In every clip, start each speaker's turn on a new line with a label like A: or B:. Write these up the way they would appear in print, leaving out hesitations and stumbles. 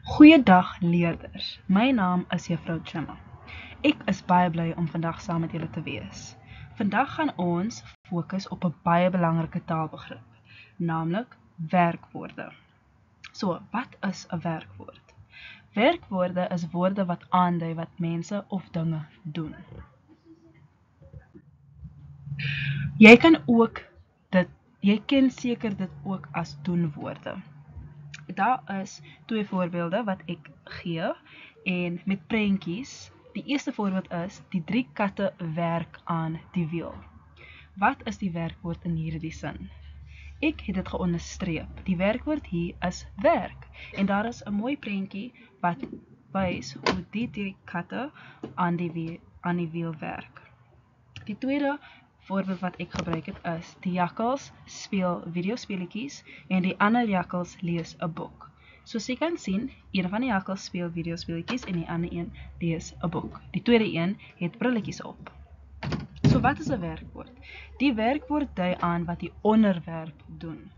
A: Goeiedag leerders, my naam is Juffrou Chima. Ek is baie bly om vandag saam met julle te wees. Vandag gaan ons fokus op 'n baie belangrike taalbegrip, naamlik werkwoorde. So, wat is 'n werkwoord? Werkwoorde is woorde wat aandui wat mense of dinge doen. Jy ken seker dit ook as doenwoorde. Daar is 2 voorbeelde wat ek gee en met prentjies. Die eerste voorbeeld is, die 3 katte werk aan die wiel. Wat is die werkwoord in hierdie sin? Ek het dit geonderstreep. Die werkwoord hier is werk. En daar is 'n mooi prentjie wat wys hoe die 3 katte aan die wiel werk. Die tweede voorbeeld wat ek gebruik het is, die jakkals speel videospeletjies en die ander jakkals lees 'n boek. Soos jy kan sien, een van die jakkals speel videospeletjies en die ander een lees 'n boek. Die tweede een het brilletjies op. So wat is 'n werkwoord? Die werkwoord dui aan wat die onderwerp doen.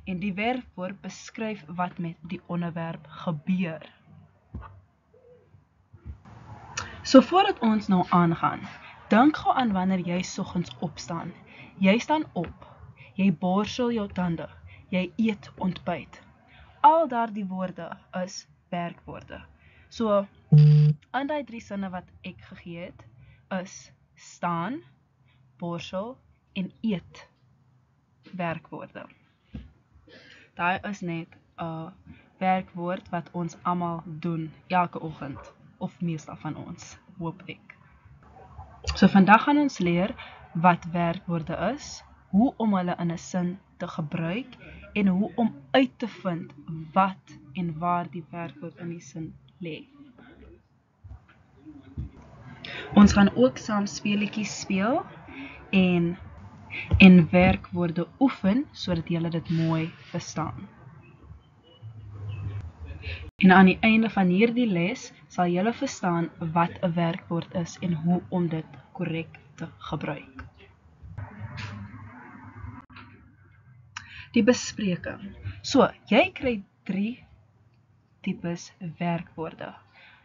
A: En die werkwoord beskryf wat met die onderwerp gebeur. So voordat ons nou aangaan, dink gou aan wanneer jy soggens opstaan. Jy staan op, jy borsel jou tande, jy eet ontbyt. Al daardie woorde is werkwoorde. So, in die 3 sinne wat ek gegee het, is staan, borsel en eet werkwoorde. Daar is net 'n werkwoord wat ons almal doen elke oggend, of meestal van ons, hoop ek. So vandag gaan ons leer wat werkwoorde is, hoe om hulle in 'n sin te gebruik en hoe om uit te vind wat en waar die werkwoord in die sin lê. Ons gaan ook saam speletjies speel en werkwoorde oefen sodat julle dit mooi verstaan. En aan die einde van hierdie les sal julle verstaan wat 'n werkwoord is en hoe om dit korrek te gebruik. Die bespreking. So, jy kry 3 tipes werkwoorde,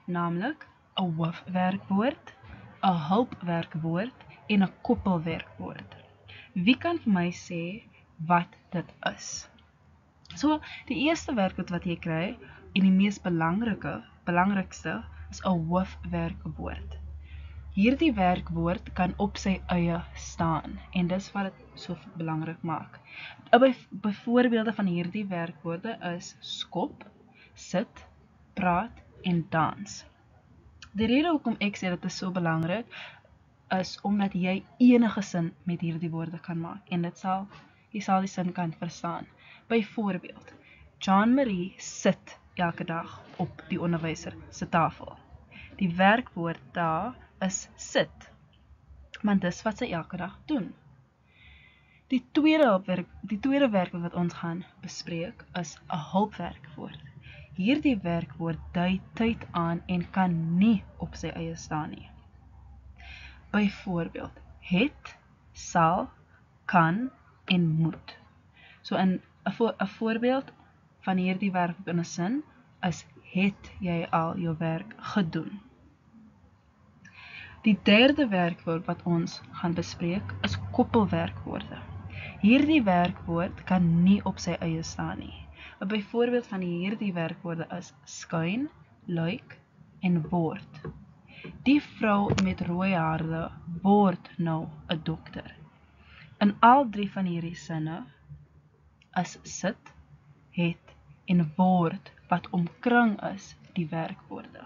A: naamlik 'n hoofwerkwoord, 'n hulpwerkwoord en 'n koppelwerkwoord. Wie kan vir my sê wat dit is? So, die eerste werkwoord wat jy kry en die mees belangrikste is 'n hoofwerkwoord. Hierdie werkwoord kan op sy eie staan en dis wat dit so belangrik maak. Byvoorbeelde van hierdie werkwoorde is skop, sit, praat en dans. Die rede hoekom ek sê dit is so belangrik is omdat jy enige sin met hierdie woorde kan maak en jy sal die sin kan verstaan. Byvoorbeeld, Jean-Marie sit elke dag op die onderwyser se tafel. Die werkwoord daar is sit, want dis wat sy elke dag doen. Die tweede werkwoord wat ons gaan bespreek is 'n hulpwerkwoord. Hierdie werkwoord dui tyd aan en kan nie op sy eie staan nie. Byvoorbeeld, het, sal, kan en moet. So 'n voorbeeld van hierdie werkwoord in 'n sin is, het jy al jou werk gedoen? Die derde werkwoord wat ons gaan bespreek is koppelwerkwoorde. Hierdie werkwoord kan nie op sy eie staan nie. 'n Byvoorbeeld van hierdie werkwoorde is skuin, luik en word. Die vrou met rooi hare word nou 'n dokter. In al 3 van hierdie sinne is sit, het en word wat omkring is die werkwoorde.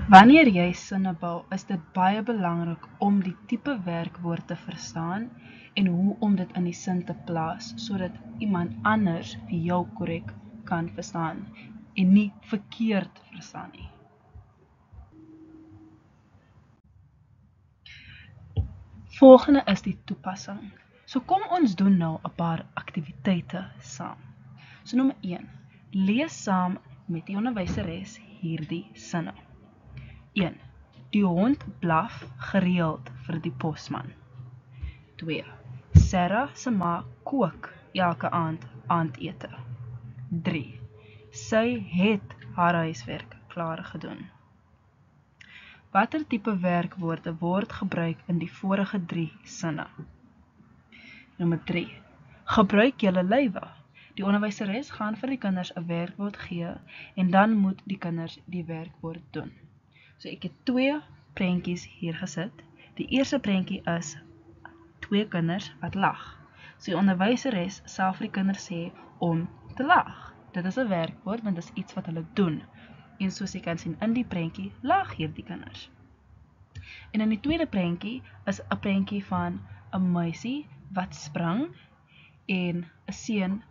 A: Wanneer jy sinne bou, is dit baie belangrik om die tipe werkwoord te verstaan en hoe om dit in die sin te plaas, sodat iemand anders vir jou korrek kan verstaan en nie verkeerd verstaan nie. Volgende is die toepassing. So kom ons doen nou 'n paar aktiwiteite saam. So nommer 1, lees saam met die onderwyseres hierdie sinne. 1. Die hond blaf gereeld vir die posman. 2. Sarah se ma kook elke aand aandete. 3. Sy het haar huiswerk klaar gedoen. Watter tipe werkwoorde word gebruik in die vorige 3 sinne? Nommer 3. Gebruik julle lywe. Die onderwyseres gaan vir die kinders 'n werkwoord gee en dan moet die kinders die werkwoord doen. So ek het 2 prentjies hier gesit. Die eerste prentjie is 2 kinders wat lag. So die onderwyseres sal vir die kinders sê om te lag. Dit is 'n werkwoord want dit is iets wat hulle doen. En soos jy kan sien in die prentjie lag hierdie kinders. En in die tweede prentjie is 'n prentjie van 'n meisie wat spring en 'n seun,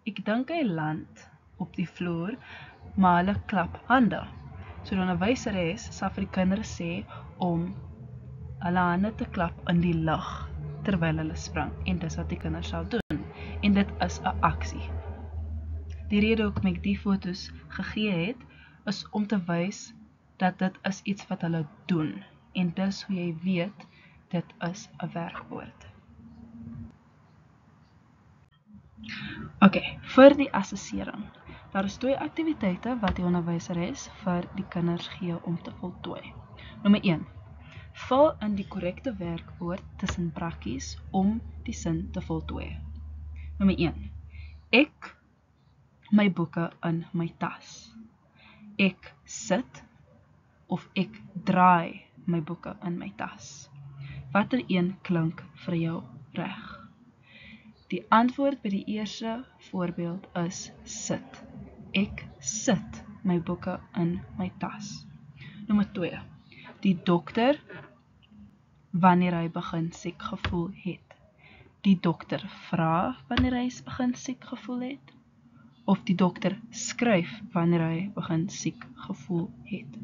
A: ek dink hy land op die vloer, maar hulle klap hande. So die onderwyseres sal vir die kinders sê om hulle hande te klap in die lug terwyl hulle spring en dis wat die kinders sal doen. En dit is 'n aksie. Die rede hoekom ek die foto's gegee het, is om te wys dat dit is iets wat hulle doen. En dis hoe jy weet, dit is 'n werkwoord. Okay, vir die assessering. Daar is 2 aktiwiteite wat die onderwyseres vir die kinders gee om te voltooi. Nommer 1. Vul in die korrekte werkwoord tussen brakkies om die sin te voltooi. Nommer 1. Ek my boeke in my tas. Ek sit of ek draai my boeke in my tas. Watter een klink vir jou reg? Die antwoord by die eerste voorbeeld is sit. Ek sit my boeke in my tas. Nommer 2. Die dokter wanneer hy begin siek gevoel het. Die dokter vra wanneer hy begin siek gevoel het. Of die dokter skryf wanneer hy begin siek gevoel het.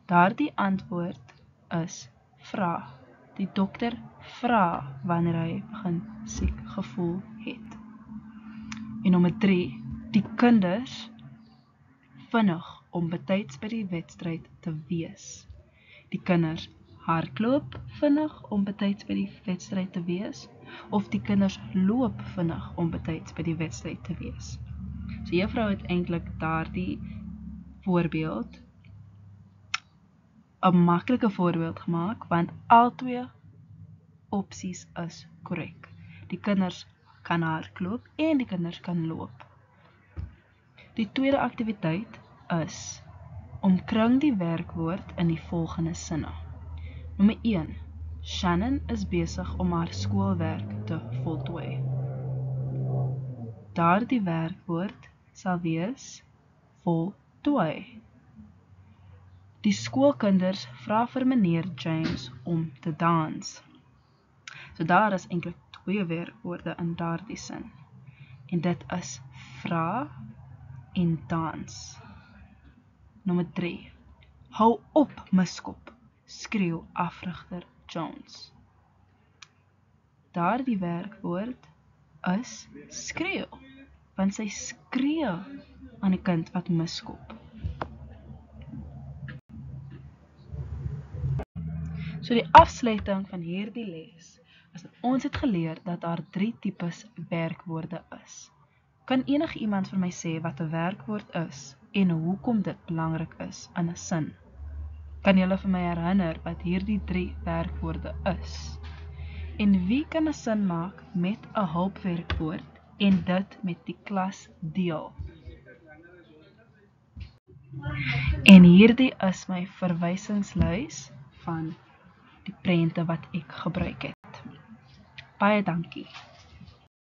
A: Daardie antwoord is vra. Die dokter vra wanneer hy begin siek gevoel het. En nommer 3, die kinders vinnig om betyds by die wedstryd te wees. Die kinders hardloop vinnig om betyds by die wedstryd te wees, of die kinders loop vinnig om betyds by die wedstryd te wees. So juffrou het eintlik daardie voorbeeld 'n maklike voorbeeld gemaak, want albei opsies is korrek. Die kinders kan hardloop en die kinders kan loop. Die tweede aktiwiteit is omkring die werkwoord in die volgende sinne. Nommer 1. Shannon is besig om haar skoolwerk te voltooi. Daardie werkwoord sal wees voltooi. Die skoolkinders vra vir meneer James om te dans. So daar is eintlik 2 werkwoorde in daardie sin. En dit is vra en dans. Nommer 3. Hou op, miskop, skreeu afrigter Jones. Daardie werkwoord is skreeu, want sy skree aan die kind wat miskop. So die afsluiting van hierdie les is dat ons het geleer dat daar 3 tipes werkwoorde is. Kan enige iemand vir my sê wat 'n werkwoord is en hoekom dit belangrik is in 'n sin? Kan julle vir my herinner wat hierdie 3 werkwoorde is? En wie kan 'n sin maak met 'n hulpwerkwoord en dit met die klas deel? En hierdie is my verwysingslys van die prente wat ek gebruik het. Baie dankie.